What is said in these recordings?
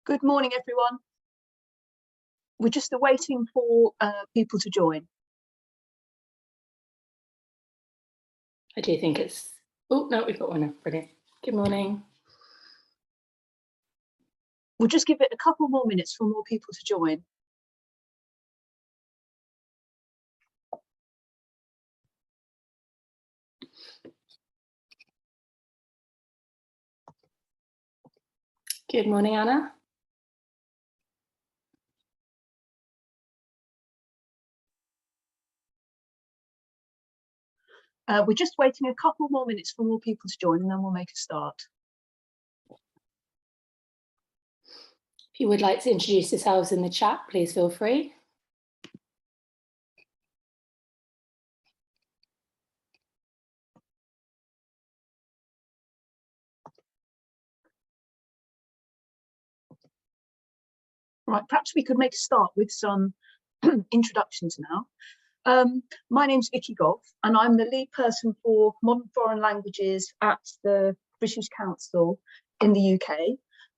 Good morning, everyone. We're just awaiting for people to join. I do think it's, oh no, we've got one now, brilliant. Good morning. We'll just give it a couple more minutes for more people to join. Good morning, Anna. We're just waiting a couple more minutes for more people to join, and then we'll make a start. If you would like to introduce yourselves in the chat, please feel free. Right, perhaps we could make a start with some introductions now. My name's Vicky Goff, and I'm the lead person for modern foreign languages at the British Council in the UK.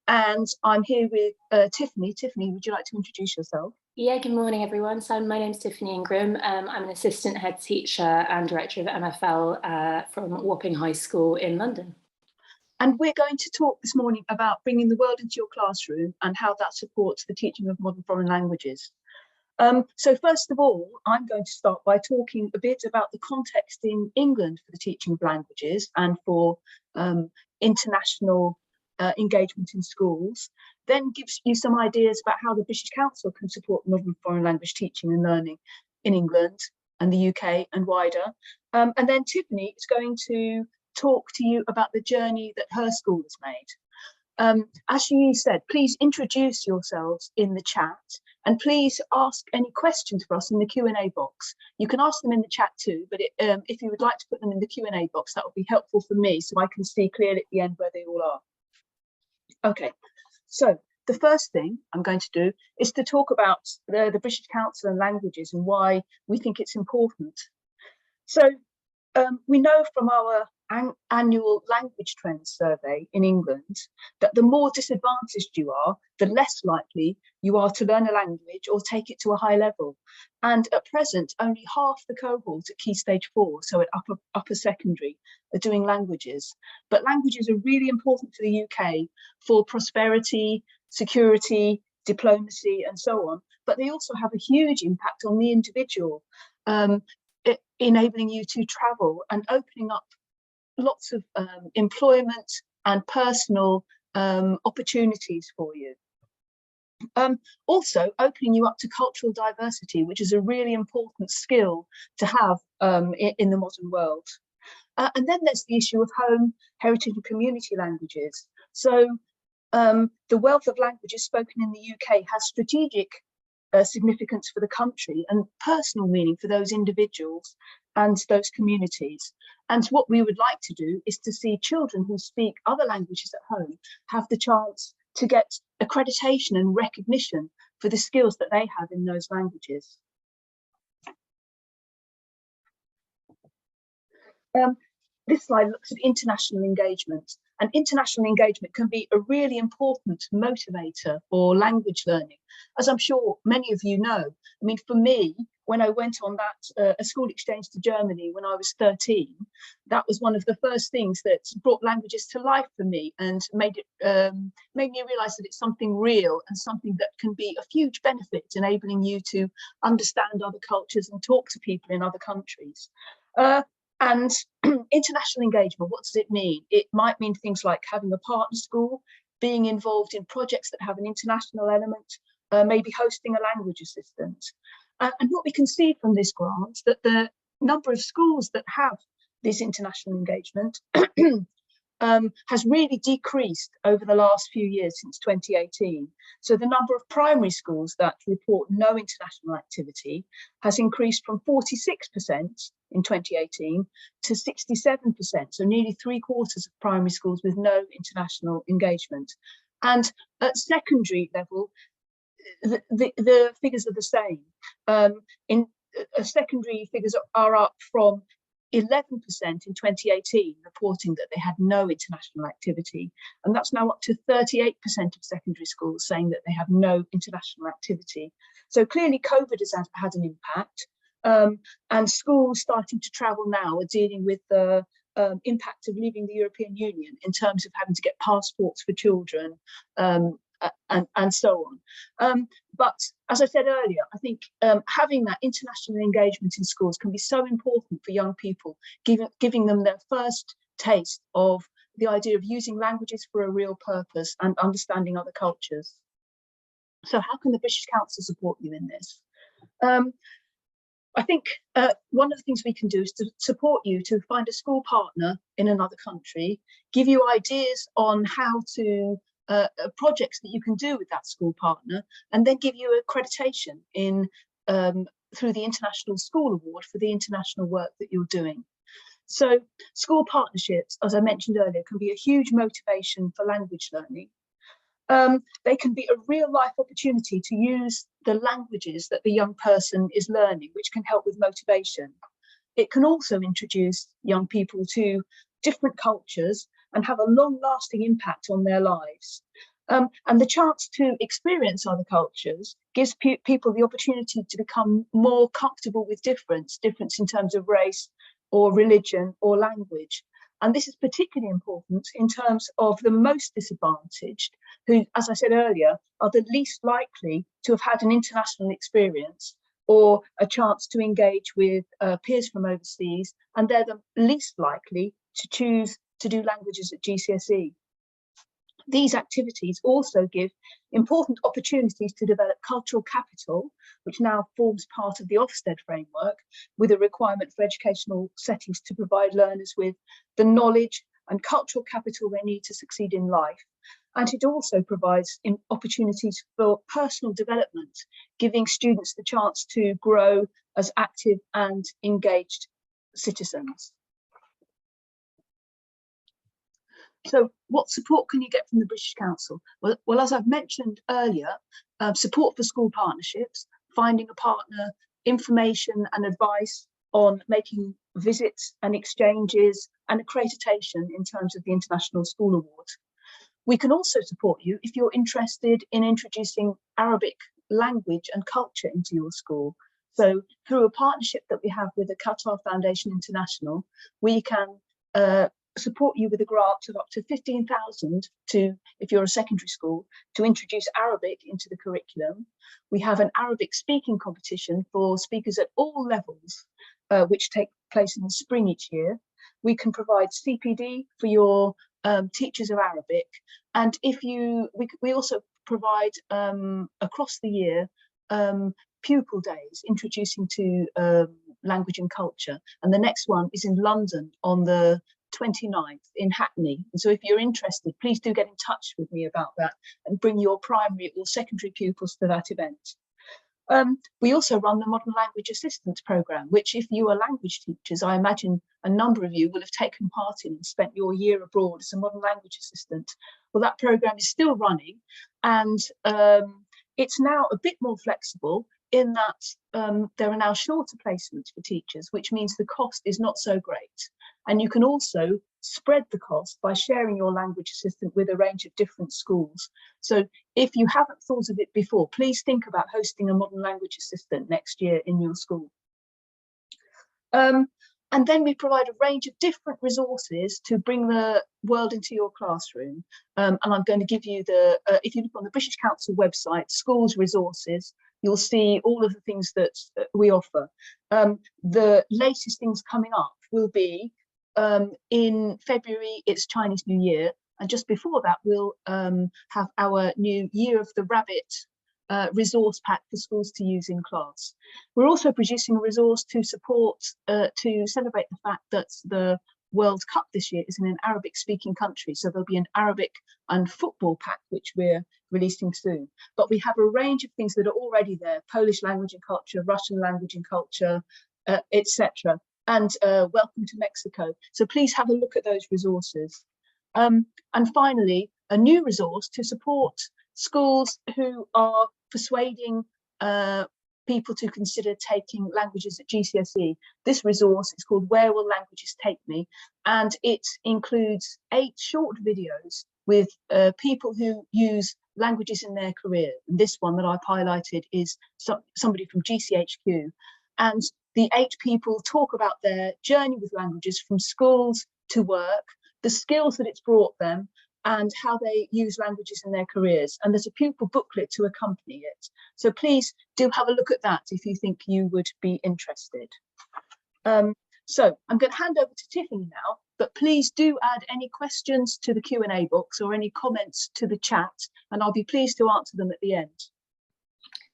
And I'm here with Tiffany. Tiffany, would you like to introduce yourself? Yeah, good morning, everyone. So my name's Tiffany Ingram. I'm an assistant head teacher and director of MFL from Wapping High School in London. And we're going to talk this morning about bringing the world into your classroom and how that supports the teaching of modern foreign languages. So first of all, I'm going to start by talking a bit about the context in England for the teaching of languages and for international engagement in schools, then gives you some ideas about how the British Council can support modern foreign language teaching and learning in England and the UK and wider. And then Tiffany is going to talk to you about the journey that her school has made. As she said, please introduce yourselves in the chat and please ask any questions for us in the Q&A box. You can ask them in the chat too, but if you would like to put them in the Q&A box, that would be helpful for me so I can see clearly at the end where they all are. Okay, so the first thing I'm going to do is to talk about the British Council and languages and why we think it's important. So we know from our annual language trends survey in England that the more disadvantaged you are, the less likely you are to learn a language or take it to a high level. And at present, only half the cohort at Key Stage 4, so at upper secondary, are doing languages. But languages are really important to the UK for prosperity, security, diplomacy, and so on. But they also have a huge impact on the individual, enabling you to travel and opening up lots of employment and personal opportunities for you. Also opening you up to cultural diversity, which is a really important skill to have in the modern world. And then there's the issue of home, heritage and community languages. So the wealth of languages spoken in the UK has strategic significance for the country and personal meaning for those individuals and those communities. And what we would like to do is to see children who speak other languages at home have the chance to get accreditation and recognition for the skills that they have in those languages. This slide looks at international engagement, and international engagement can be a really important motivator for language learning, as I'm sure many of you know. I mean, for me, when I went on that a school exchange to Germany when I was 13, that was one of the first things that brought languages to life for me and made me realize that it's something real and something that can be of huge benefit, enabling you to understand other cultures and talk to people in other countries. And international engagement, what does it mean? It might mean things like having a partner school, being involved in projects that have an international element, maybe hosting a language assistant. And what we can see from this grant, that the number of schools that have this international engagement has really decreased over the last few years since 2018. So the number of primary schools that report no international activity has increased from 46% in 2018 to 67%, so nearly 3/4 of primary schools with no international engagement. And at secondary level, the figures are the same. In secondary figures are up from 11% in 2018 reporting that they had no international activity, and that's now up to 38% of secondary schools saying that they have no international activity. So clearly COVID has had an impact, and schools starting to travel now are dealing with the impact of leaving the European Union in terms of having to get passports for children, and so on. But as I said earlier, I think having that international engagement in schools can be so important for young people, giving them their first taste of the idea of using languages for a real purpose and understanding other cultures. So how can the British Council support you in this? I think one of the things we can do is to support you to find a school partner in another country, give you ideas on how to projects that you can do with that school partner, and then give you accreditation in through the International School Award for the international work that you're doing. So school partnerships, as I mentioned earlier, can be a huge motivation for language learning. They can be a real life opportunity to use the languages that the young person is learning, which can help with motivation. It can also introduce young people to different cultures and have a long-lasting impact on their lives. And the chance to experience other cultures gives people the opportunity to become more comfortable with difference in terms of race or religion or language. And this is particularly important in terms of the most disadvantaged, who, as I said earlier, are the least likely to have had an international experience or a chance to engage with peers from overseas, and they're the least likely to choose to do languages at GCSE. These activities also give important opportunities to develop cultural capital, which now forms part of the Ofsted framework, with a requirement for educational settings to provide learners with the knowledge and cultural capital they need to succeed in life. And it also provides opportunities for personal development, giving students the chance to grow as active and engaged citizens. So what support can you get from the British Council? Well, as I've mentioned earlier, support for school partnerships, finding a partner, information and advice on making visits and exchanges and accreditation in terms of the International School Award. We can also support you if you're interested in introducing Arabic language and culture into your school. So through a partnership that we have with the Qatar Foundation International, we can support you with a grant of up to 15,000 to, if you're a secondary school, to introduce Arabic into the curriculum. We have an Arabic speaking competition for speakers at all levels, which take place in the spring each year. We can provide CPD for your teachers of Arabic, and we also provide across the year pupil days introducing to language and culture, and the next one is in London on the 29th in Hackney. And so if you're interested, please do get in touch with me about that and bring your primary or secondary pupils to that event. We also run the Modern Language Assistance Programme, which if you are language teachers, I imagine a number of you will have taken part in and spent your year abroad as a modern language assistant. Well, that programme is still running, and it's now a bit more flexible in that there are now shorter placements for teachers, which means the cost is not so great. And you can also spread the cost by sharing your language assistant with a range of different schools. So if you haven't thought of it before, please think about hosting a modern language assistant next year in your school. And then we provide a range of different resources to bring the world into your classroom. And I'm going to give you if you look on the British Council website, schools resources, you'll see all of the things that we offer. The latest things coming up will be in February, it's Chinese New Year. And just before that, we'll have our new Year of the Rabbit resource pack for schools to use in class. We're also producing a resource to support, to celebrate the fact that the World Cup this year is in an Arabic speaking country. So there'll be an Arabic and football pack, which we're releasing soon. But we have a range of things that are already there: Polish language and culture, Russian language and culture, etc. And welcome to Mexico. So please have a look at those resources. And finally, a new resource to support schools who are persuading people to consider taking languages at GCSE. This resource is called Where Will Languages Take Me? And it includes 8 short videos with people who use languages in their career. And this one that I've highlighted is somebody from GCHQ. And the 8 people talk about their journey with languages from schools to work, the skills that it's brought them, and how they use languages in their careers. And there's a pupil booklet to accompany it. So please do have a look at that if you think you would be interested. So I'm going to hand over to Tiffany now, but please do add any questions to the Q&A box or any comments to the chat, and I'll be pleased to answer them at the end.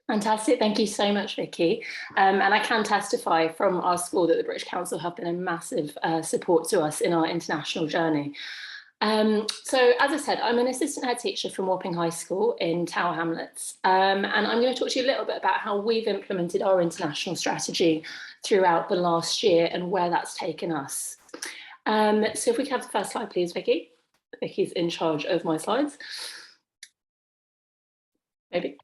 Fantastic, thank you so much, Vicky. And I can testify from our school that the British Council have been a massive support to us in our international journey. So as I said, I'm an assistant head teacher from Wapping High School in Tower Hamlets, and I'm going to talk to you a little bit about how we've implemented our international strategy throughout the last year and where that's taken us. So if we can have the first slide, please, Vicky. Vicky's in charge of my slides. Maybe.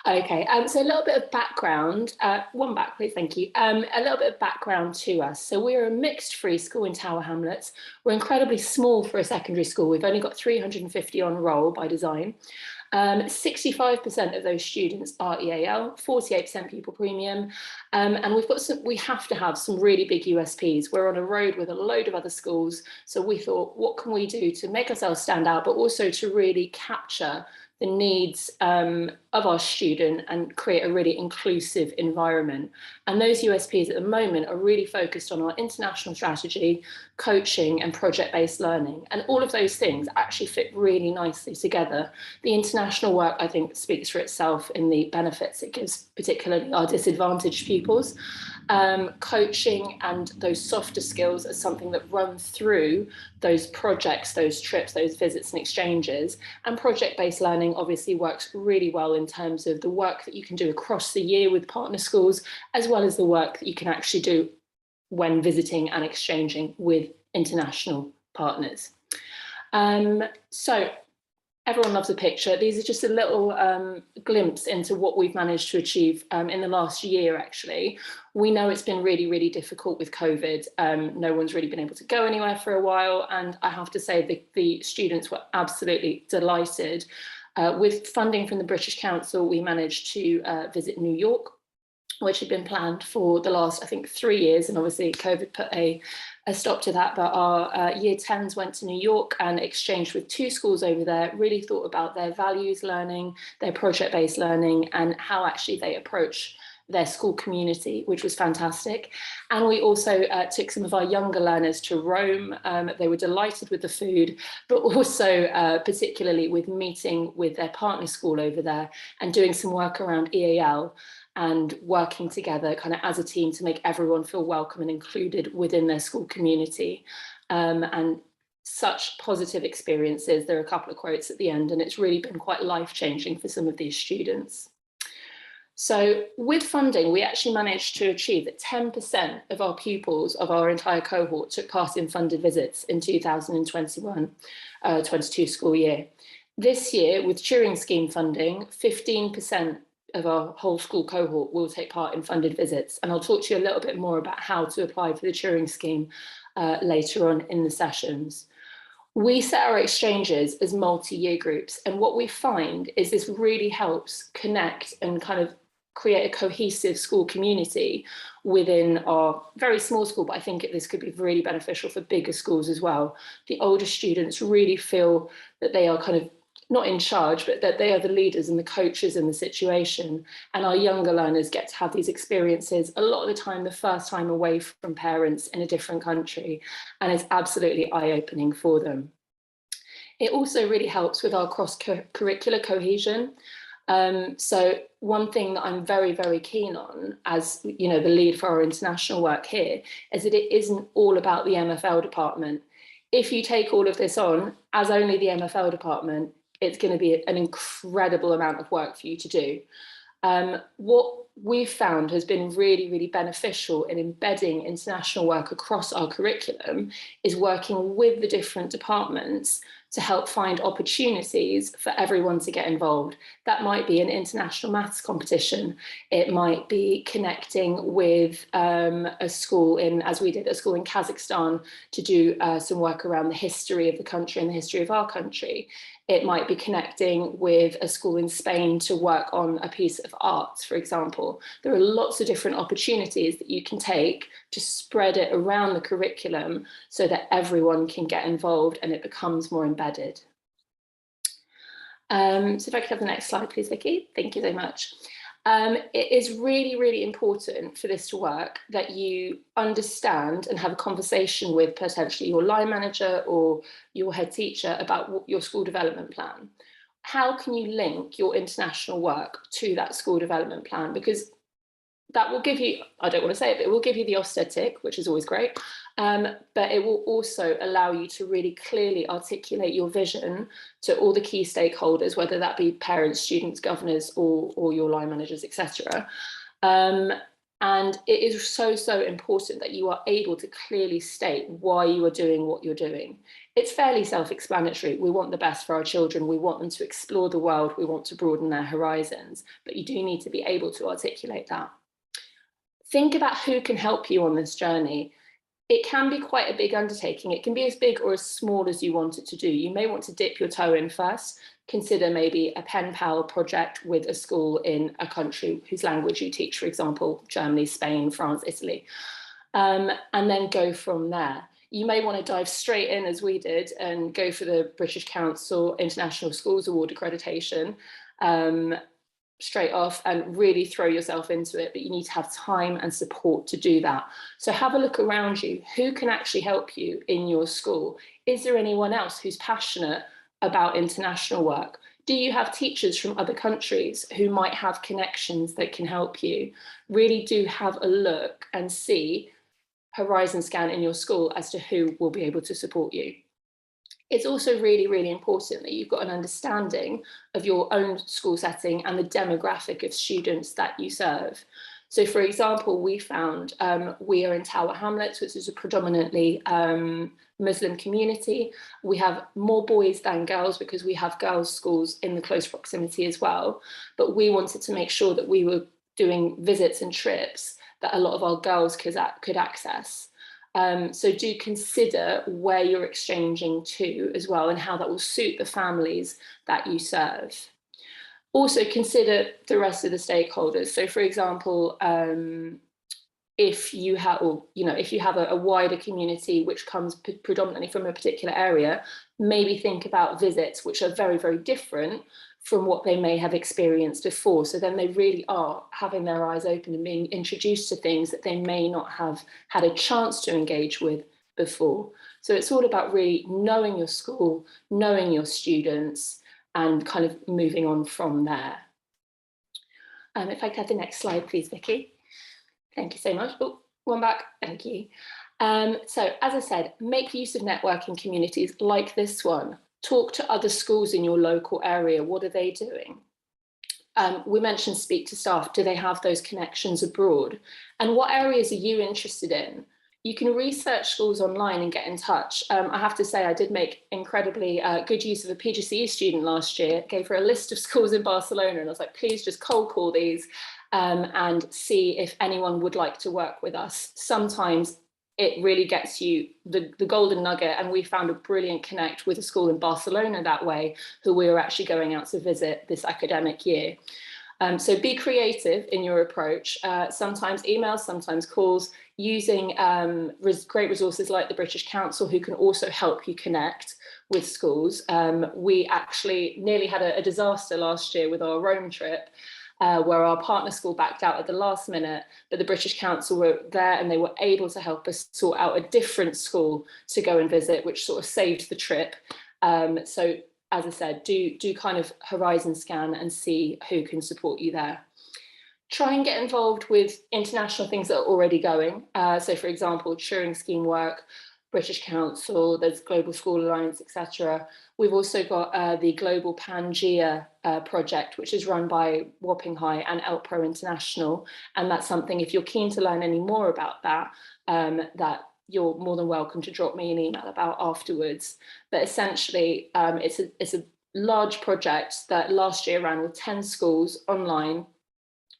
Okay, so a little bit of background, one back please, thank you. A little bit of background to us. So we're a mixed free school in Tower Hamlets. We're incredibly small for a secondary school. We've only got 350 on roll by design. 65% of those students are EAL, 48% pupil premium, and we have to have some really big USPs. We're on a road with a load of other schools, so we thought, what can we do to make ourselves stand out, but also to really capture the needs of our student and create a really inclusive environment. And those USPs at the moment are really focused on our international strategy, coaching and project-based learning. And all of those things actually fit really nicely together. The international work, I think, speaks for itself in the benefits it gives, particularly our disadvantaged pupils. Coaching and those softer skills are something that run through those projects, those trips, those visits and exchanges. And project-based learning obviously works really well in terms of the work that you can do across the year with partner schools, as well as the work that you can actually do when visiting and exchanging with international partners. So everyone loves a picture. These are just a little glimpse into what we've managed to achieve in the last year, actually. We know it's been really, really difficult with COVID. No one's really been able to go anywhere for a while. And I have to say the students were absolutely delighted. With funding from the British Council, we managed to visit New York, which had been planned for the last, I think, 3 years. And obviously COVID put a stop to that. But our year 10s went to New York and exchanged with 2 schools over there, really thought about their values learning, their project-based learning, and how actually they approach their school community, which was fantastic. And we also took some of our younger learners to Rome. They were delighted with the food, but also particularly with meeting with their partner school over there and doing some work around EAL and working together kind of as a team to make everyone feel welcome and included within their school community. And such positive experiences. There are a couple of quotes at the end, and it's really been quite life-changing for some of these students. So with funding, we actually managed to achieve that 10% of our pupils of our entire cohort took part in funded visits in 2021-22 school year. This year, with Turing Scheme funding, 15% of our whole school cohort will take part in funded visits. And I'll talk to you a little bit more about how to apply for the Turing Scheme later on in the sessions. We set our exchanges as multi-year groups. And what we find is this really helps connect and kind of create a cohesive school community within our very small school, but I think this could be really beneficial for bigger schools as well. The older students really feel that they are kind of not in charge, but that they are the leaders and the coaches in the situation. And our younger learners get to have these experiences a lot of the time, the first time away from parents in a different country. And it's absolutely eye-opening for them. It also really helps with our cross-curricular cohesion. So one thing that I'm very, very keen on as, you know, the lead for our international work here is that it isn't all about the MFL department. If you take all of this on as only the MFL department, it's going to be an incredible amount of work for you to do. What we've found has been really, really beneficial in embedding international work across our curriculum is working with the different departments to help find opportunities for everyone to get involved. That might be an international maths competition. It might be connecting with a school in, as we did, a school in Kazakhstan to do some work around the history of the country and the history of our country. It might be connecting with a school in Spain to work on a piece of art, for example. There are lots of different opportunities that you can take to spread it around the curriculum so that everyone can get involved and it becomes more embedded. So if I could have the next slide, please, Vicky. Thank you so much. It is really, really important for this to work that you understand and have a conversation with potentially your line manager or your head teacher about your school development plan. How can you link your international work to that school development plan? Because that will give you, I don't want to say it, but it will give you the Ofsted tick, which is always great, but it will also allow you to really clearly articulate your vision to all the key stakeholders, whether that be parents, students, governors, or your line managers, etc. And it is so, so important that you are able to clearly state why you are doing what you're doing. It's fairly self-explanatory. We want the best for our children. We want them to explore the world. We want to broaden their horizons, but you do need to be able to articulate that. Think about who can help you on this journey. It can be quite a big undertaking. It can be as big or as small as you want it to do. You may want to dip your toe in first. Consider maybe a pen pal project with a school in a country whose language you teach, for example, Germany, Spain, France, Italy, and then go from there. You may want to dive straight in, as we did, and go for the British Council International Schools Award accreditation straight off and really throw yourself into it, but you need to have time and support to do that. So have a look around you. Who can actually help you in your school? Is there anyone else who's passionate about international work? Do you have teachers from other countries who might have connections that can help you? Really do have a look and see, horizon scan in your school as to who will be able to support you. It's also really, really important that you've got an understanding of your own school setting and the demographic of students that you serve. So, for example, we found we are in Tower Hamlets, which is a predominantly Muslim community. We have more boys than girls because we have girls' schools in the close proximity as well. But we wanted to make sure that we were doing visits and trips that a lot of our girls could access. So do consider where you're exchanging to as well and how that will suit the families that you serve. Also consider the rest of the stakeholders. So for example, if you have, if you have a wider community which comes predominantly from a particular area, maybe think about visits which are very, very different from what they may have experienced before. So then they really are having their eyes open and being introduced to things that they may not have had a chance to engage with before. So it's all about really knowing your school, knowing your students, and kind of moving on from there. If I could have the next slide, please, Vicky. Thank you so much. Oh, one back, thank you. So as I said, make use of networking communities like this one. Talk to other schools in your local area. What are they doing? We mentioned speak to staff. Do they have those connections abroad? And what areas are you interested in? You can research schools online and get in touch. I have to say I did make incredibly good use of a PGCE student last year. Gave her a list of schools in Barcelona and I was like, please just cold call these and see if anyone would like to work with us. Sometimes it really gets you the golden nugget, and we found a brilliant connect with a school in Barcelona that way, who we were actually going out to visit this academic year. So be creative in your approach, sometimes emails, sometimes calls, using great resources like the British Council, who can also help you connect with schools. We actually nearly had a disaster last year with our Rome trip, where our partner school backed out at the last minute, but the British Council were there and they were able to help us sort out a different school to go and visit, which sort of saved the trip. So as I said, do kind of horizon scan and see who can support you there. Try and get involved with international things that are already going. So for example, Turing Scheme work, British Council, there's Global School Alliance, etc. We've also got the Global Pangea project, which is run by Wapping High and ELPRO International. And that's something, if you're keen to learn any more about that, that you're more than welcome to drop me an email about afterwards. But essentially, it's a large project that last year ran with 10 schools online.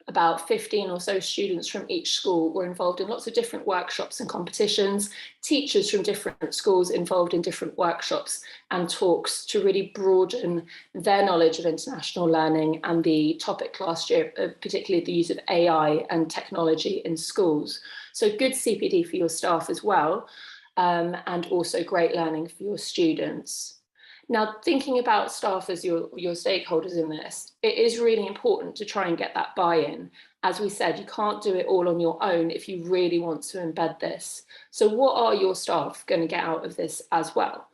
About 15 or so students from each school were involved in lots of different workshops and competitions, teachers from different schools involved in different workshops and talks to really broaden their knowledge of international learning and the topic last year, particularly the use of AI and technology in schools. So good CPD for your staff as well, and also great learning for your students. Now, thinking about staff as your stakeholders in this, it is really important to try and get that buy-in. As we said, you can't do it all on your own if you really want to embed this. So what are your staff going to get out of this as well?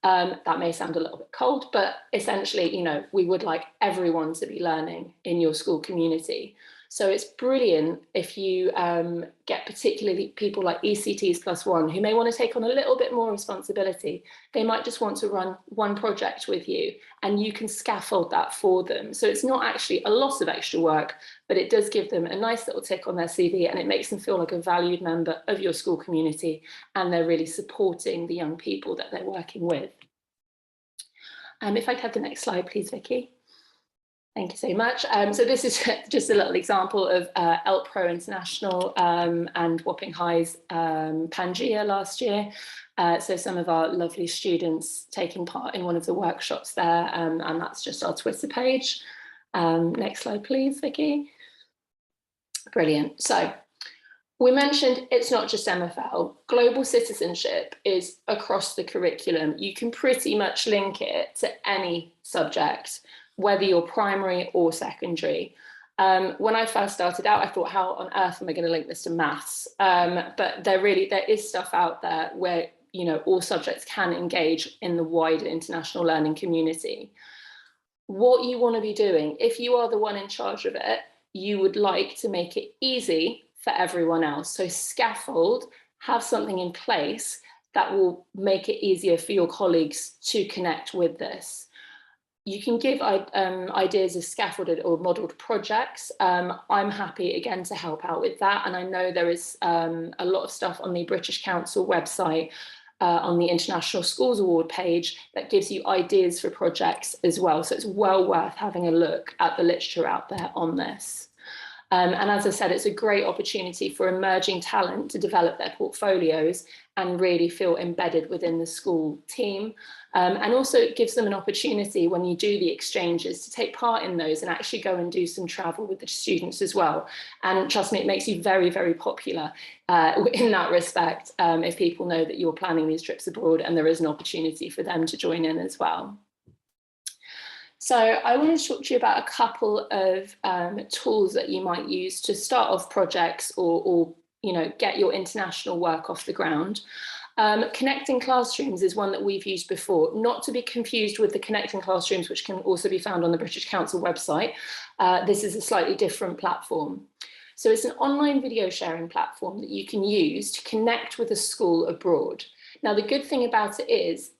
That may sound a little bit cold, but essentially, you know, we would like everyone to be learning in your school community. So it's brilliant if you get particularly people like ECTs +1 who may want to take on a little bit more responsibility. They might just want to run one project with you and you can scaffold that for them. So it's not actually a lot of extra work, but it does give them a nice little tick on their CV and it makes them feel like a valued member of your school community and they're really supporting the young people that they're working with. If I could have the next slide, please, Vicky. Thank you so much. So this is just a little example of ELPRO International and Wapping High's Pangea last year. So some of our lovely students taking part in one of the workshops there, and that's just our Twitter page. Next slide, please, Vicky. Brilliant. So we mentioned it's not just MFL. Global citizenship is across the curriculum. You can pretty much link it to any subject, whether you're primary or secondary. When I first started out, I thought, how on earth am I going to link this to maths? But there is stuff out there where, you know, all subjects can engage in the wider international learning community. What you want to be doing, if you are the one in charge of it, you would like to make it easy for everyone else. So scaffold, have something in place that will make it easier for your colleagues to connect with this. You can give ideas of scaffolded or modelled projects. I'm happy again to help out with that. And I know there is a lot of stuff on the British Council website on the International Schools Award page that gives you ideas for projects as well. So it's well worth having a look at the literature out there on this. And as I said, it's a great opportunity for emerging talent to develop their portfolios and really feel embedded within the school team. And also it gives them an opportunity when you do the exchanges to take part in those and actually go and do some travel with the students as well. And trust me, it makes you very, very popular in that respect if people know that you're planning these trips abroad and there is an opportunity for them to join in as well. So I want to talk to you about a couple of tools that you might use to start off projects or you know, get your international work off the ground. Connecting Classrooms is one that we've used before, not to be confused with the Connecting Classrooms, which can also be found on the British Council website. This is a slightly different platform. So it's an online video sharing platform that you can use to connect with a school abroad. Now, the good thing about it is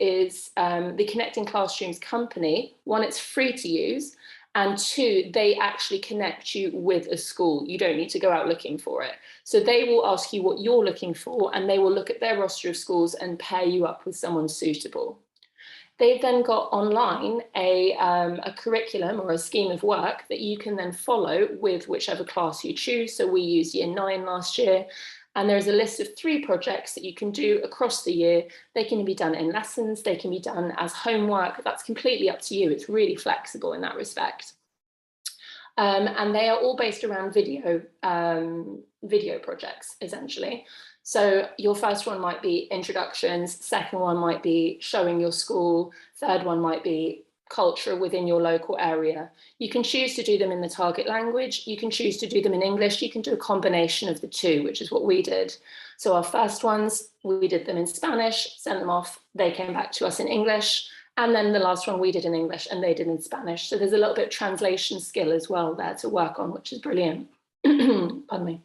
the Connecting Classrooms company, one, it's free to use, and two, they actually connect you with a school. You don't need to go out looking for it. So they will ask you what you're looking for, and they will look at their roster of schools and pair you up with someone suitable. They've then got online a curriculum or a scheme of work that you can then follow with whichever class you choose. So we used Year 9 last year. And there's a list of 3 projects that you can do across the year. They can be done in lessons, they can be done as homework. That's completely up to you. It's really flexible in that respect. And they are all based around video projects, essentially. So your first one might be introductions, second one might be showing your school, third one might be culture within your local area. You can choose to do them in the target language, you can choose to do them in English, you can do a combination of the two, which is what we did. So our first ones, we did them in Spanish, sent them off, they came back to us in English, and then the last one we did in English and they did in Spanish. So there's a little bit of translation skill as well there to work on, which is brilliant. Pardon me.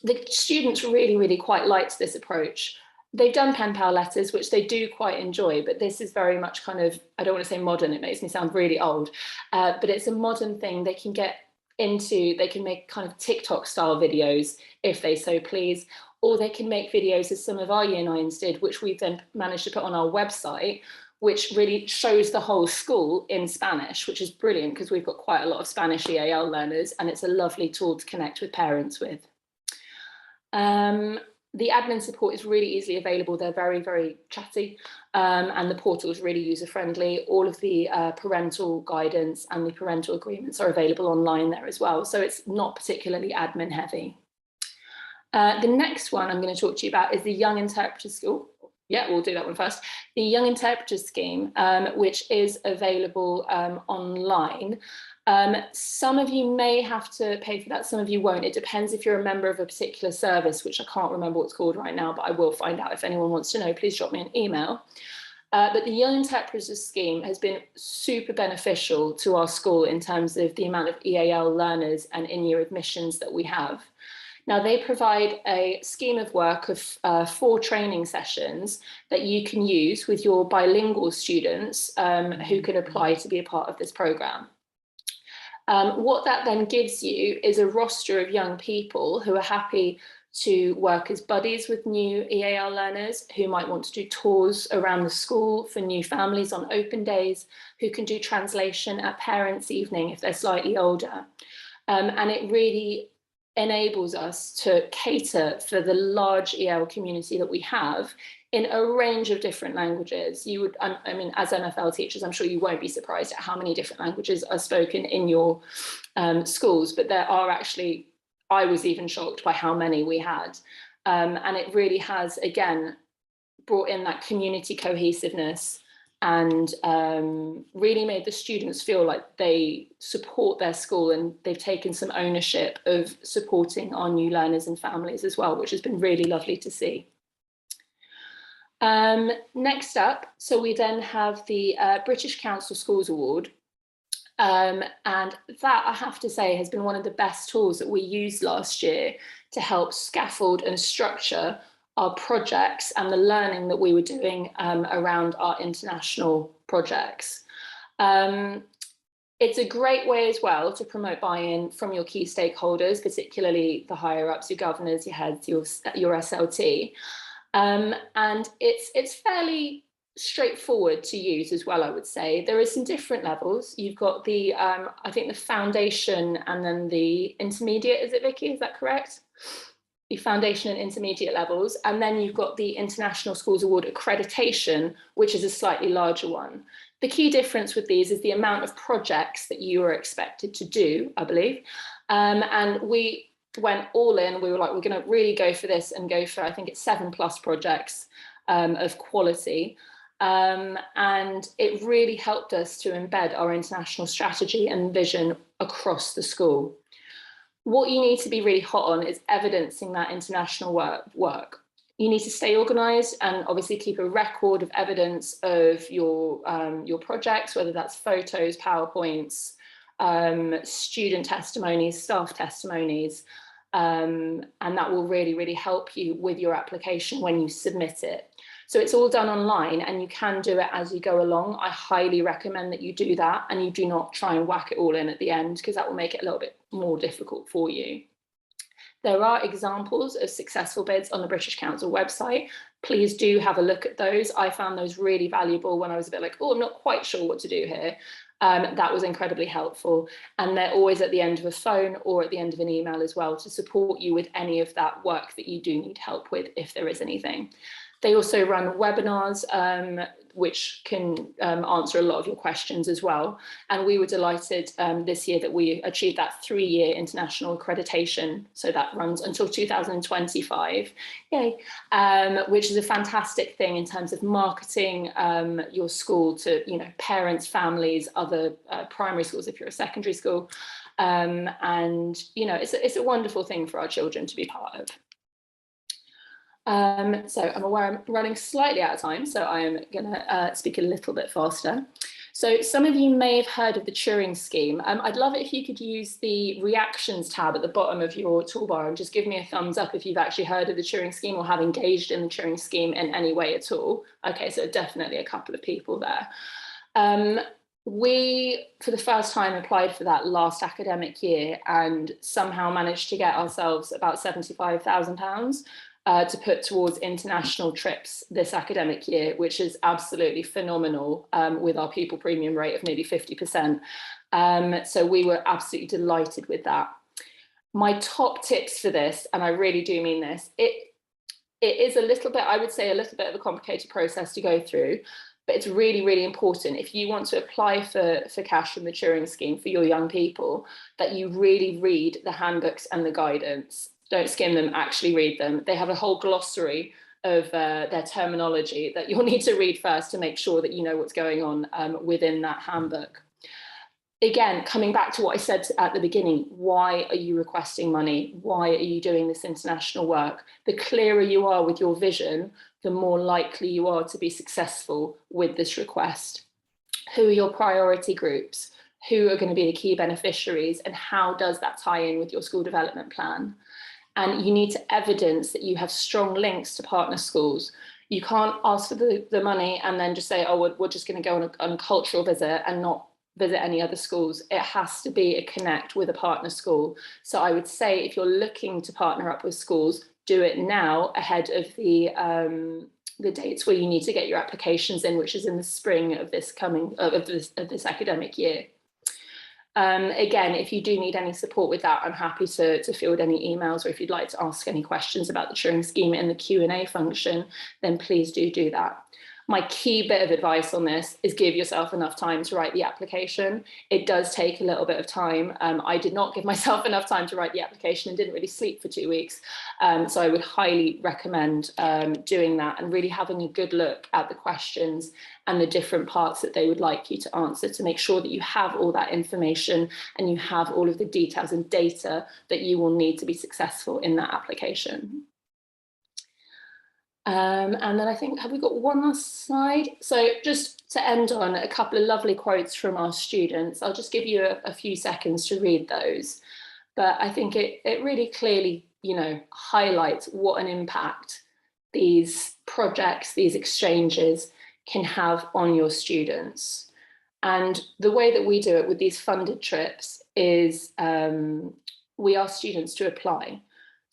The students really, really quite liked this approach. They've done pen pal letters, which they do quite enjoy, but this is very much kind of, I don't want to say modern, it makes me sound really old, but it's a modern thing. They can get into, they can make kind of TikTok style videos if they so please, or they can make videos as some of our Year 9s did, which we've then managed to put on our website, which really shows the whole school in Spanish, which is brilliant because we've got quite a lot of Spanish EAL learners, and it's a lovely tool to connect with parents with. The admin support is really easily available. They're very, very chatty, and the portal is really user-friendly. All of the parental guidance and the parental agreements are available online there as well. So it's not particularly admin heavy. The next one I'm going to talk to you about is the Young Interpreters School. Yeah, we'll do that one first. The Young Interpreters Scheme, which is available online. Some of you may have to pay for that, some of you won't. It depends if you're a member of a particular service, which I can't remember what it's called right now, but I will find out. If anyone wants to know, please drop me an email. But the Young Interpreters Scheme has been super beneficial to our school in terms of the amount of EAL learners and in-year admissions that we have. Now, they provide a scheme of work of 4 training sessions that you can use with your bilingual students who can apply to be a part of this programme. What that then gives you is a roster of young people who are happy to work as buddies with new EAL learners, who might want to do tours around the school for new families on open days, who can do translation at parents' evening if they're slightly older. And it really enables us to cater for the large EL community that we have in a range of different languages. You would, I mean, as MFL teachers, I'm sure you won't be surprised at how many different languages are spoken in your schools, but there are actually, I was even shocked by how many we had. And it really has, again, brought in that community cohesiveness and really made the students feel like they support their school, and they've taken some ownership of supporting our new learners and families as well, which has been really lovely to see. Next up, so we then have the British Council Schools Award. And that, I have to say, has been one of the best tools that we used last year to help scaffold and structure our projects and the learning that we were doing around our international projects. It's a great way as well to promote buy-in from your key stakeholders, particularly the higher ups, your governors, your heads, your SLT. And it's fairly straightforward to use as well, I would say. There is some different levels. You've got the, I think the foundation and then the intermediate, is it Vicky, is that correct? The foundation and intermediate levels, and then you've got the International Schools Award accreditation, which is a slightly larger one. The key difference with these is the amount of projects that you are expected to do, I believe. And we went all in. We were like, we're going to really go for this and go for, I think it's 7+ projects of quality. And it really helped us to embed our international strategy and vision across the school. What you need to be really hot on is evidencing that international work. You need to stay organised and obviously keep a record of evidence of your projects, whether that's photos, PowerPoints, student testimonies, staff testimonies, and that will really, really help you with your application when you submit it. So it's all done online and you can do it as you go along. I highly recommend that you do that and you do not try and whack it all in at the end, because that will make it a little bit more difficult for you. There are examples of successful bids on the British Council website. Please do have a look at those. I found those really valuable when I was a bit like, oh, I'm not quite sure what to do here. That was incredibly helpful. And they're always at the end of a phone or at the end of an email as well to support you with any of that work that you do need help with, if there is anything. They also run webinars, which can answer a lot of your questions as well. And we were delighted this year that we achieved that 3-year international accreditation. So that runs until 2025, yay, which is a fantastic thing in terms of marketing your school to, you know, parents, families, other primary schools if you're a secondary school. And, you know, it's a wonderful thing for our children to be part of. So I'm aware I'm running slightly out of time, so I'm going to speak a little bit faster. So some of you may have heard of the Turing scheme. I'd love it if you could use the reactions tab at the bottom of your toolbar and just give me a thumbs up if you've actually heard of the Turing scheme or have engaged in the Turing scheme in any way at all. Okay, so definitely a couple of people there. We, for the first time, applied for that last academic year and somehow managed to get ourselves about £75,000 to put towards international trips this academic year, which is absolutely phenomenal with our pupil premium rate of nearly 50%. So we were absolutely delighted with that. My top tips for this, and I really do mean this, it is a little bit, I would say, a little bit of a complicated process to go through, but it's really, really important if you want to apply for cash from the Turing scheme for your young people, that you really read the handbooks and the guidance. Don't skim them, actually read them. They have a whole glossary of their terminology that you'll need to read first to make sure that you know what's going on within that handbook. Again, coming back to what I said at the beginning, why are you requesting money? Why are you doing this international work? The clearer you are with your vision, the more likely you are to be successful with this request. Who are your priority groups? Who are going to be the key beneficiaries? And how does that tie in with your school development plan? And you need to evidence that you have strong links to partner schools. You can't ask for the money and then just say, oh, we're just going to go on a cultural visit and not visit any other schools. It has to be a connect with a partner school. So I would say if you're looking to partner up with schools, do it now ahead of the dates where you need to get your applications in, which is in the spring of this this academic year. Again, if you do need any support with that, I'm happy to field any emails, or if you'd like to ask any questions about the Turing scheme in the Q&A function, then please do that. My key bit of advice on this is give yourself enough time to write the application. It does take a little bit of time. I did not give myself enough time to write the application and didn't really sleep for 2 weeks. So I would highly recommend doing that and really having a good look at the questions and the different parts that they would like you to answer to make sure that you have all that information and you have all of the details and data that you will need to be successful in that application. And then I think, have we got one last slide? So just to end on a couple of lovely quotes from our students, I'll just give you a few seconds to read those. But I think it really clearly, highlights what an impact these projects, these exchanges can have on your students. And the way that we do it with these funded trips is we ask students to apply.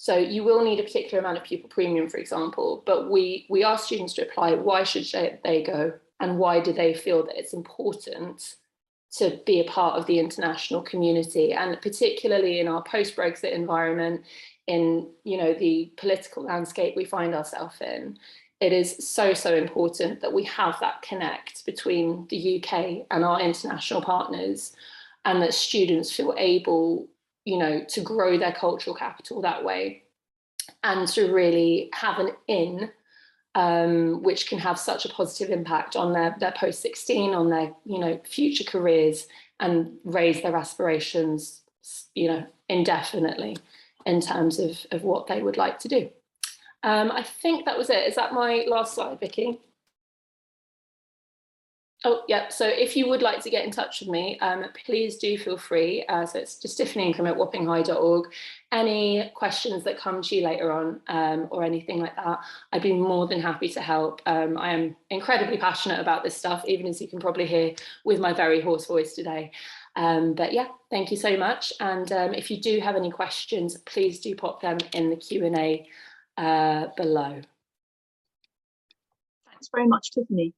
So you will need a particular amount of pupil premium, for example, but we ask students to apply. Why should they go? And why do they feel that it's important to be a part of the international community? And particularly in our post-Brexit environment, in the political landscape we find ourselves in, it is so important that we have that connect between the UK and our international partners, and that students feel able to grow their cultural capital that way, and to really have an in, which can have such a positive impact on their post-16, on their future careers, and raise their aspirations indefinitely in terms of what they would like to do. I think that was it. Is that my last slide, Vicky? Oh, yeah. So if you would like to get in touch with me, please do feel free. So it's just Tiffany Ingram at wappinghigh.org. Any questions that come to you later on or anything like that, I'd be more than happy to help. I am incredibly passionate about this stuff, even as you can probably hear with my very hoarse voice today. But yeah, thank you so much. And if you do have any questions, please do pop them in the Q&A below. Thanks very much, Tiffany.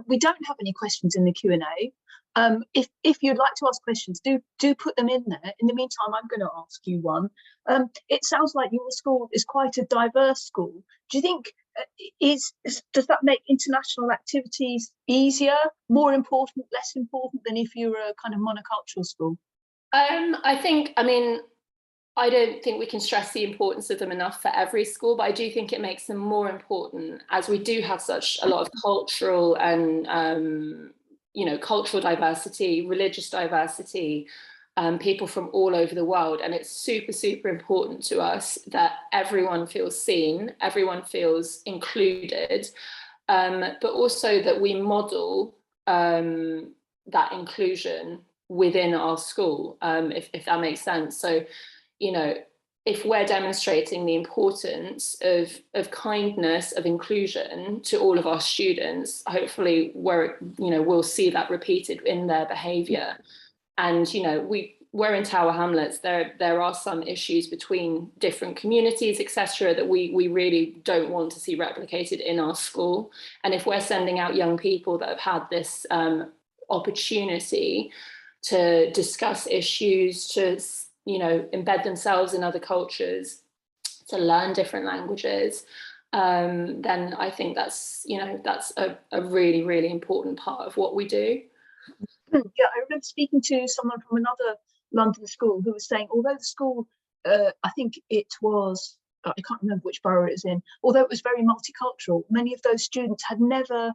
We don't have any questions in the Q&A. If you'd like to ask questions, do put them in there. In the meantime, I'm going to ask you one. It sounds like your school is quite a diverse school. Do you think does that make international activities easier, more important, less important than if you were a kind of monocultural school? I don't think we can stress the importance of them enough for every school, but I do think it makes them more important, as we do have such a lot of cultural and cultural diversity, religious diversity, people from all over the world. And it's super important to us that everyone feels seen, everyone feels included, but also that we model that inclusion within our school, if that makes sense. So, you know, if we're demonstrating the importance of kindness, of inclusion to all of our students, hopefully we'll see that repeated in their behaviour. And, you know, we're in Tower Hamlets. There are some issues between different communities, etc., that we really don't want to see replicated in our school. And if we're sending out young people that have had this opportunity to discuss issues, to, you know, embed themselves in other cultures, to learn different languages, then I think that's, you know, that's a really, really important part of what we do. Yeah, I remember speaking to someone from another London school who was saying, although the school, I think it was, I can't remember which borough it was in, although it was very multicultural, many of those students had never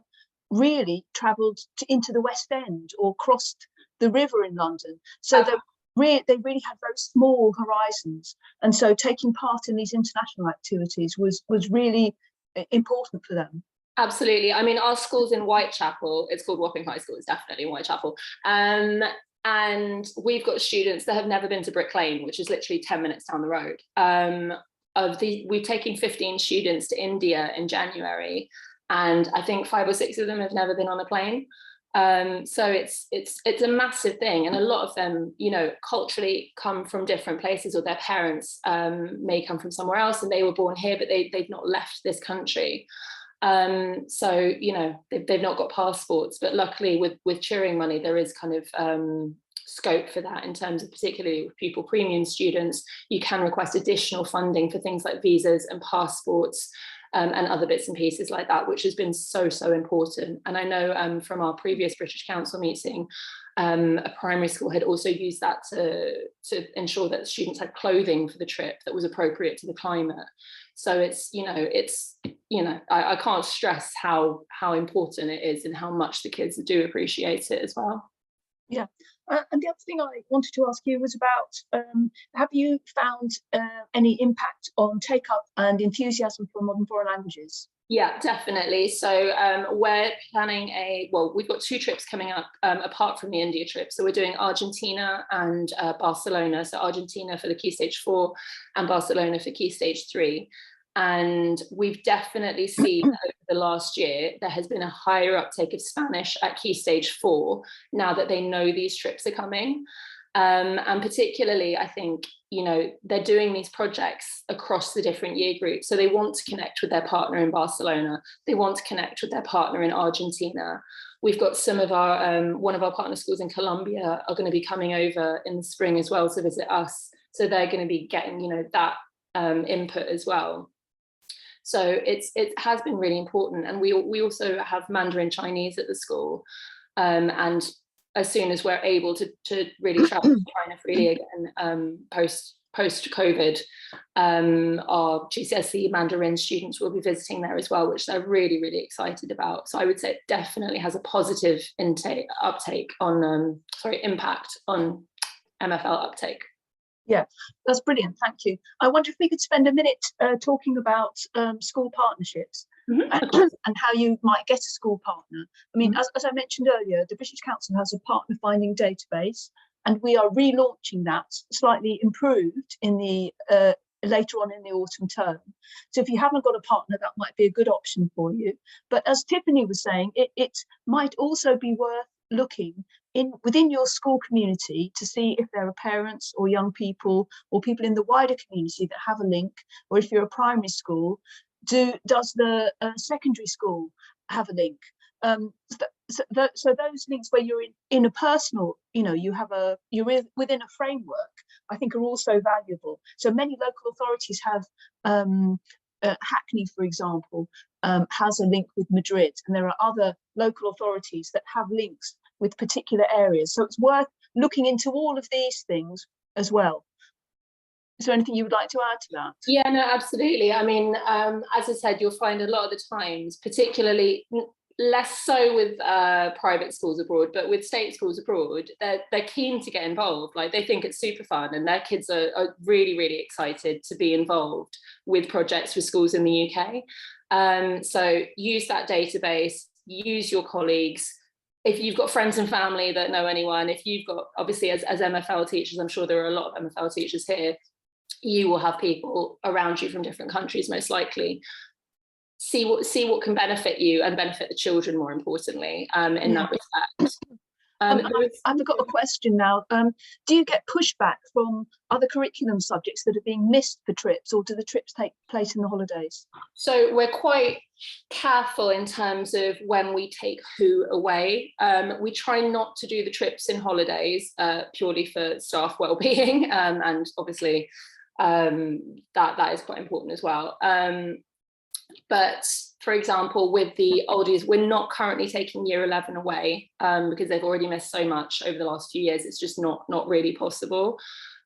really travelled into the West End or crossed the river in London. So they really had very small horizons. And so taking part in these international activities was really important for them. Absolutely. I mean, our school's in Whitechapel. It's called Wapping High School. It's definitely in Whitechapel. And we've got students that have never been to Brick Lane, which is literally 10 minutes down the road. We're taking 15 students to India in January, and I think 5 or 6 of them have never been on a plane. So it's a massive thing, and a lot of them, you know, culturally come from different places, or their parents may come from somewhere else and they were born here, but they've not left this country. So, you know, they've not got passports, but luckily with Turing money, there is kind of scope for that in terms of, particularly with pupil premium students, you can request additional funding for things like visas and passports, and other bits and pieces like that, which has been so important. And I know from our previous British Council meeting, a primary school had also used that to ensure that students had clothing for the trip that was appropriate to the climate. So I can't stress how important it is and how much the kids do appreciate it as well. Yeah, and the other thing I wanted to ask you was about, have you found any impact on take-up and enthusiasm for modern foreign languages? Yeah, definitely. So we're planning we've got 2 trips coming up apart from the India trip. So we're doing Argentina and Barcelona. So Argentina for the Key Stage 4 and Barcelona for Key Stage 3. And we've definitely seen over the last year, there has been a higher uptake of Spanish at Key Stage 4 now that they know these trips are coming. And particularly, I think, you know, they're doing these projects across the different year groups. So they want to connect with their partner in Barcelona. They want to connect with their partner in Argentina. We've got some of our, one of our partner schools in Colombia are going to be coming over in the spring as well to visit us. So they're going to be getting, you know, that input as well. So it has been really important. And we also have Mandarin Chinese at the school. And as soon as we're able to really travel to China freely again, post-COVID, our GCSE Mandarin students will be visiting there as well, which they're really, really excited about. So I would say it definitely has a positive impact on MFL uptake. Yeah, that's brilliant. Thank you. I wonder if we could spend a minute talking about school partnerships. Mm-hmm. And how you might get a school partner. I mean, mm-hmm. as I mentioned earlier, the British Council has a partner finding database, and we are relaunching that, slightly improved in the later on in the autumn term. So if you haven't got a partner, that might be a good option for you. But as Tiffany was saying, it might also be worth looking within your school community to see if there are parents or young people or people in the wider community that have a link, or if you're a primary school, does the secondary school have a link? So those links where you're in a personal, you know, you're within a framework, I think are also valuable. So many local authorities have, Hackney, for example, has a link with Madrid, and there are other local authorities that have links with particular areas. So it's worth looking into all of these things as well. Is there anything you would like to add to that? Yeah, no, absolutely. I mean, as I said, you'll find a lot of the times, particularly less so with private schools abroad, but with state schools abroad, they're keen to get involved. Like, they think it's super fun, and their kids are really, really excited to be involved with projects for schools in the UK. So use that database, use your colleagues, if you've got friends and family that know anyone, if you've got, obviously as MFL teachers, I'm sure there are a lot of MFL teachers here, you will have people around you from different countries, most likely. See what can benefit you and benefit the children, more importantly, in that respect. I've got a question now. Do you get pushback from other curriculum subjects that are being missed for trips, or do the trips take place in the holidays? So we're quite careful in terms of when we take who away. We try not to do the trips in holidays purely for staff well-being, and obviously that is quite important as well. But for example, with the oldies, we're not currently taking year 11 away because they've already missed so much over the last few years. It's just not really possible.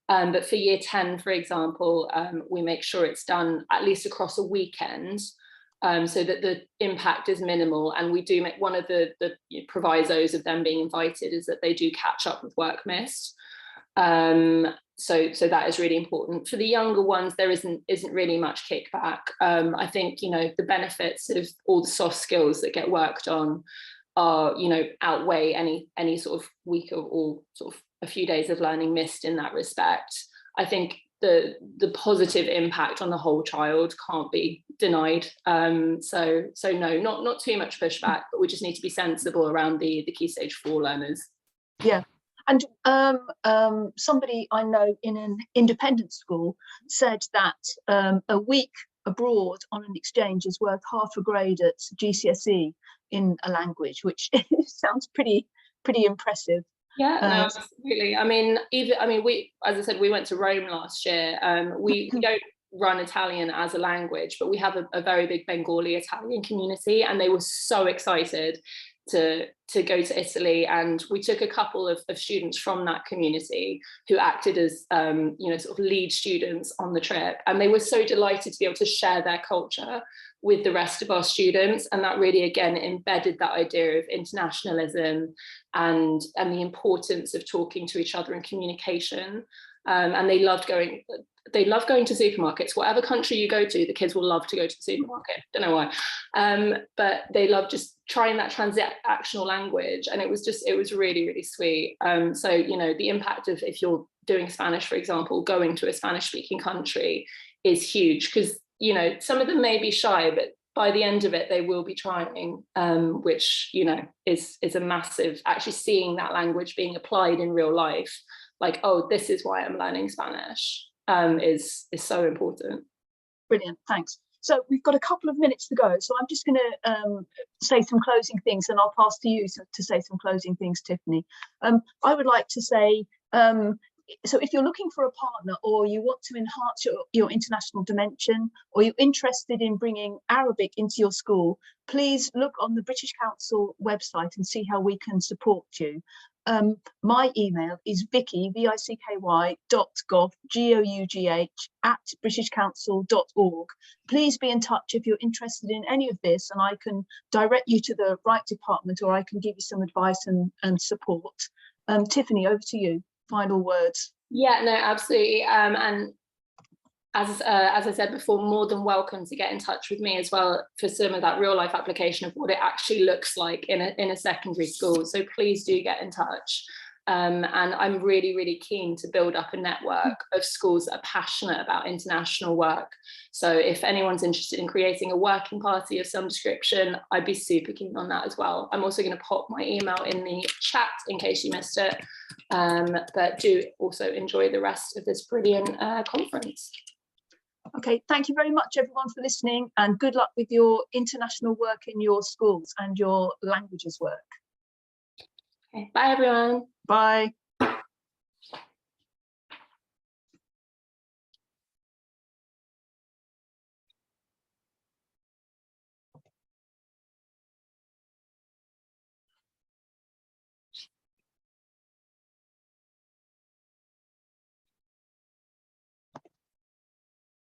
But for year 10, for example, we make sure it's done at least across a weekend so that the impact is minimal. And we do make, one of the provisos of them being invited is that they do catch up with work missed. So that is really important. For the younger ones, there isn't really much kickback. I think, you know, the benefits of all the soft skills that get worked on are, you know, outweigh any sort of week or sort of a few days of learning missed in that respect. I think the positive impact on the whole child can't be denied. So no, not too much pushback, but we just need to be sensible around the Key Stage 4 learners. Yeah. And somebody I know in an independent school said that a week abroad on an exchange is worth half a grade at GCSE in a language, which sounds pretty impressive. Yeah, no, absolutely. I mean, we, as I said, we went to Rome last year. We don't run Italian as a language, but we have a very big Bengali Italian community, and they were so excited to go to Italy, and we took a couple of students from that community who acted as you know, sort of lead students on the trip, and they were so delighted to be able to share their culture with the rest of our students, and that really again embedded that idea of internationalism and the importance of talking to each other and communication. And they loved going to supermarkets. Whatever country you go to, the kids will love to go to the supermarket. Don't know why, but they love just trying that transactional language, and it was really, really sweet. So, you know, the impact of, if you're doing Spanish, for example, going to a Spanish speaking country is huge, because, you know, some of them may be shy, but by the end of it, they will be trying, which, you know, is a massive, actually seeing that language being applied in real life. Like, oh, this is why I'm learning Spanish, is so important. Brilliant, thanks. So we've got a couple of minutes to go, so I'm just going to say some closing things, and I'll pass to you to say some closing things, Tiffany. I would like to say, so if you're looking for a partner, or you want to enhance your international dimension, or you're interested in bringing Arabic into your school, please look on the British Council website and see how we can support you. My email is vicky, vicky.gough, @britishcouncil.org. Please be in touch if you're interested in any of this, and I can direct you to the right department, or I can give you some advice and support. Tiffany, over to you. Final words. Yeah, no, absolutely. And as I said before, more than welcome to get in touch with me as well for some of that real life application of what it actually looks like in a secondary school. So please do get in touch. And I'm really, really keen to build up a network of schools that are passionate about international work. So if anyone's interested in creating a working party of some description, I'd be super keen on that as well. I'm also going to pop my email in the chat in case you missed it. But do also enjoy the rest of this brilliant conference. Okay, thank you very much everyone for listening, and good luck with your international work in your schools and your languages work. Okay, bye everyone. Bye.